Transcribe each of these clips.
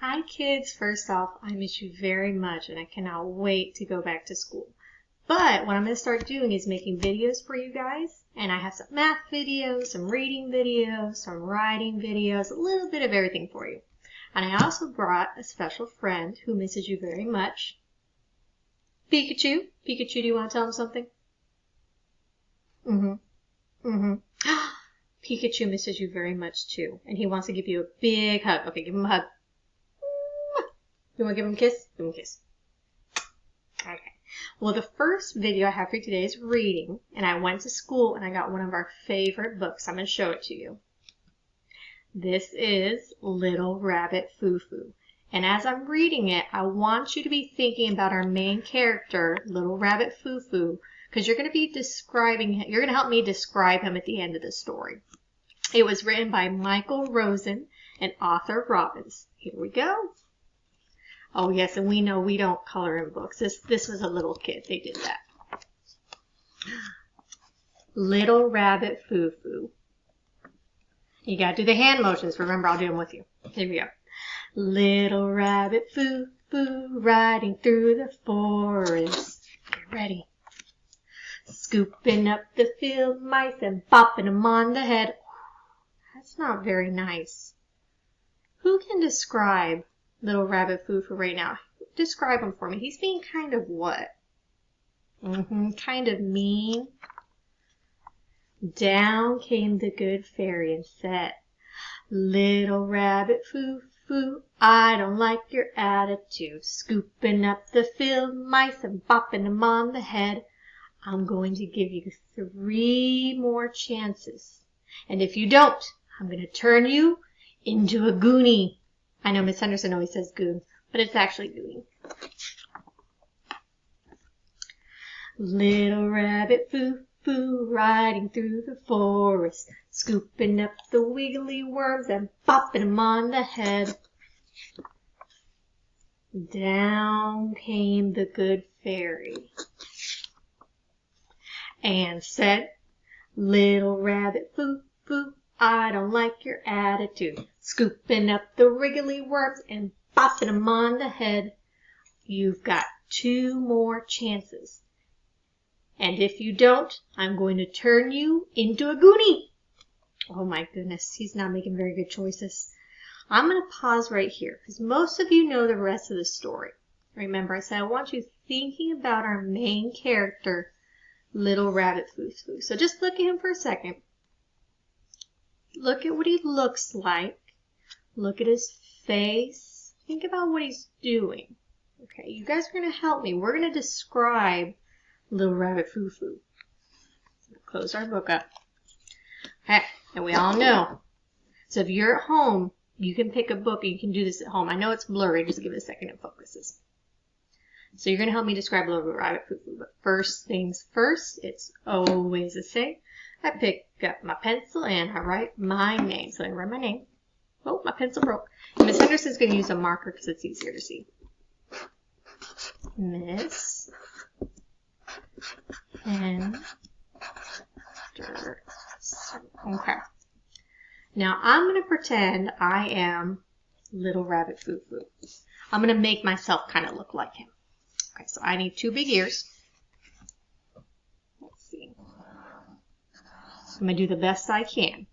Hi kids, first off, I miss you very much and I cannot wait to go back to school. But what I'm going to start doing is making videos for you guys, and I have some math videos, some reading videos, some writing videos, a little bit of everything for you. And I also brought a special friend who misses you very much. Pikachu. Pikachu, do you want to tell him something? Pikachu misses you very much too, and he wants to give you a big hug. Okay, give him a hug. You want to give him a kiss? Give him a kiss. Okay. Well, the first video I have for you today is reading, and I went to school and I got one of our favorite books. I'm going to show it to you. This is Little Rabbit Foo-Foo. And as I'm reading it, I want you to be thinking about our main character, Little Rabbit Foo-Foo, because you're going to be describing him. You're going to help me describe him at the end of the story. It was written by Michael Rosen and Arthur Robbins. Here we go. Oh yes, and we know we don't color in books. This was a little kid. They did that. Little Rabbit Foo-Foo. You gotta do the hand motions. Remember, I'll do them with you. Here we go. Little Rabbit Foo-Foo riding through the forest. Get ready. Scooping up the field mice and bopping them on the head. That's not very nice. Who can describe Little Rabbit Foo-Foo right now? Describe him for me. He's being kind of what? Kind of mean. Down came the good fairy and said, Little Rabbit Foo-Foo, I don't like your attitude. Scooping up the field mice and bopping them on the head. I'm going to give you 3 more chances. And if you don't, I'm going to turn you into a goonie. I know Miss Henderson always says goon, but it's actually goonie. Little Rabbit Foo-Foo riding through the forest, scooping up the wiggly worms and bopping them on the head. Down came the good fairy and said, Little Rabbit Foo-Foo, I don't like your attitude. Scooping up the wriggly worms and bopping them on the head. You've got 2 more chances. And if you don't, I'm going to turn you into a goonie. Oh my goodness, he's not making very good choices. I'm going to pause right here because most of you know the rest of the story. Remember, I said I want you thinking about our main character, Little Rabbit Foo-Foo. So just look at him for a second. Look at what he looks like. Look at his face. Think about what he's doing. Okay, you guys are going to help me. We're going to describe Little Rabbit Foo-Foo. Close our book up. Okay, and we all know. So if you're at home, you can pick a book and you can do this at home. I know it's blurry. Just give it a second it focuses. So you're going to help me describe Little Rabbit Foo-Foo. But first things first, it's always the same. I pick up my pencil and I write my name. So I write my name. Oh, my pencil broke. And Miss Henderson's going to use a marker because it's easier to see. Miss Henderson. Okay. Now I'm going to pretend I am Little Rabbit Foo-Foo. I'm going to make myself kind of look like him. Okay, so I need 2 big ears. Let's see. I'm going to do the best I can.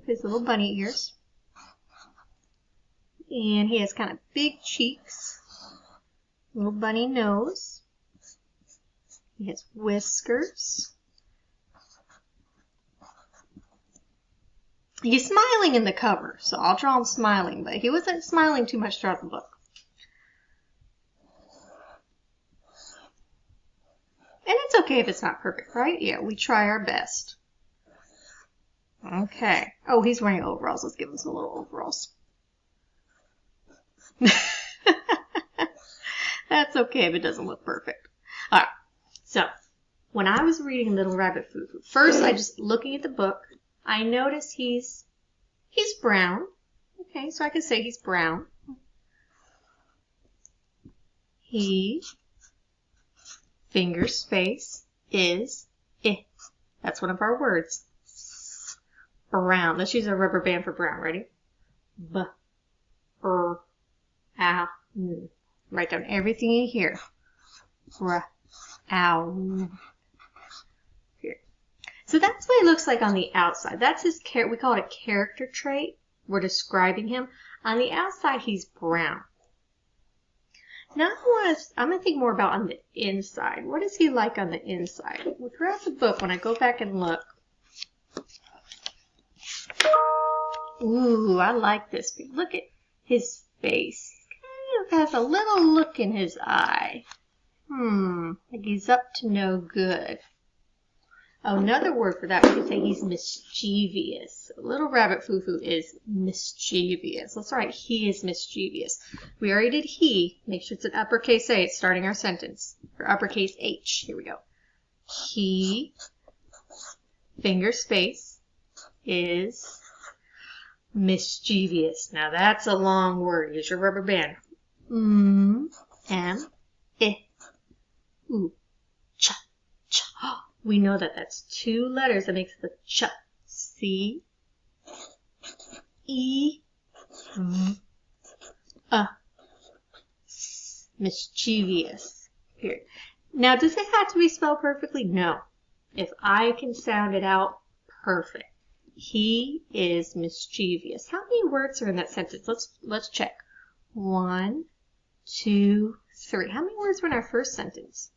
His little bunny ears. And he has kind of big cheeks. Little bunny nose. He has whiskers. He's smiling in the cover, so I'll draw him smiling, but he wasn't smiling too much throughout the book. And it's okay if it's not perfect, right? Yeah, we try our best. Okay. Oh, he's wearing overalls. Let's give him some little overalls. That's okay if it doesn't look perfect. All right. So, when I was reading Little Rabbit Foo-Foo, first I just looking at the book, I noticed he's brown. Okay, so I can say he's brown. He, finger space, is it. That's one of our words. Brown. Let's use a rubber band for brown. Ready? B, R, ow, n. Write down everything you hear. R, ow. Here. So that's what he looks like on the outside. That's his we call it a character trait. We're describing him. On the outside, he's brown. Now I'm going to think more about on the inside. What is he like on the inside? Well, throughout the book, when I go back and look. Ooh, I like this. Look at his face. Kind of has a little look in his eye. Like he's up to no good. Oh, another word for that, we could say he's mischievous. Little Rabbit Foo-Foo is mischievous. That's right, he is mischievous. We already did he. Make sure it's an uppercase A. It's starting our sentence. Or uppercase H. Here we go. He, finger space, is mischievous. Now that's a long word. Use your rubber band. M, I, oo, cha, cha. We know that that's two letters that makes the ch. C, E, V, S. Mischievous. Period. Now, does it have to be spelled perfectly? No. If I can sound it out, perfect. He is mischievous. How many words are in that sentence? Let's check. 1, 2, 3. How many words were in our first sentence?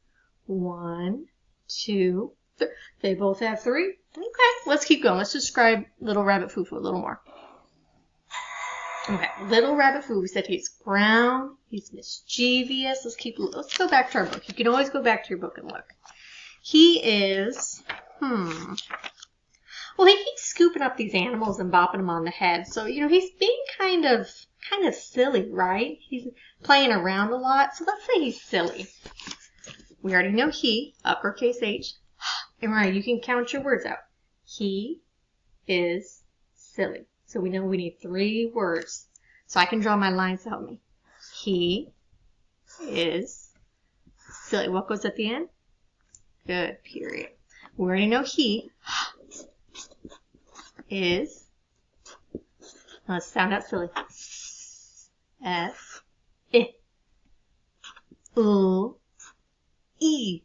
1, 2, 3. They both have 3? Okay, let's keep going. Let's describe Little Rabbit Foo-Foo a little more. Okay, Little Rabbit Foo-Foo said he's brown, he's mischievous. Let's go back to our book. You can always go back to your book and look. He is, well, he keeps scooping up these animals and bopping them on the head. So, he's being kind of silly, right? He's playing around a lot. So let's say he's silly. We already know he, uppercase H. And right, you can count your words out. He is silly. So we know we need 3 words. So I can draw my lines to help me. He is silly. What goes at the end? Good, period. We already know he is, let's sound out silly. S, I, U, E.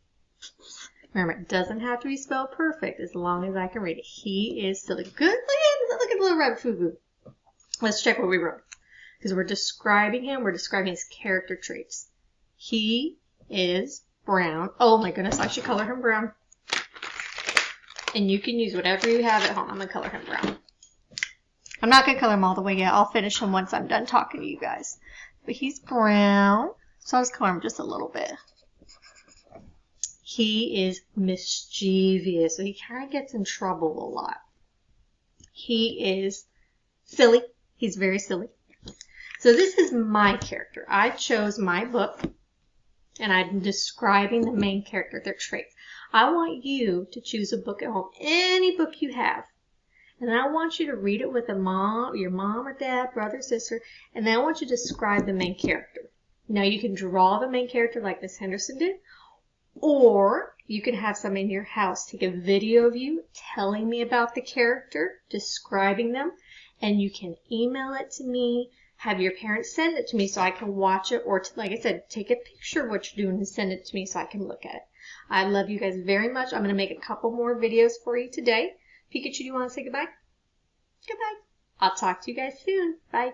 Remember, it doesn't have to be spelled perfect as long as I can read it. He is silly. Good. Look at Little Rabbit Foo-Foo. Let's check what we wrote. Because we're describing him. We're describing his character traits. He is brown. Oh my goodness, I should color him brown. And you can use whatever you have at home. I'm going to color him brown. I'm not going to color him all the way yet. I'll finish him once I'm done talking to you guys. But he's brown. So I'll just color him just a little bit. He is mischievous, so he kind of gets in trouble a lot. He is silly. He's very silly. So this is my character. I chose my book, and I'm describing the main character, their traits. I want you to choose a book at home, any book you have, and I want you to read it with your mom or dad, brother, sister, and then I want you to describe the main character. Now you can draw the main character like Miss Henderson did, or you can have somebody in your house take a video of you telling me about the character, describing them, and you can email it to me, have your parents send it to me so I can watch it, or like I said, take a picture of what you're doing and send it to me so I can look at it. I love you guys very much. I'm going to make a couple more videos for you today. Pikachu, do you want to say goodbye? Goodbye. I'll talk to you guys soon. Bye.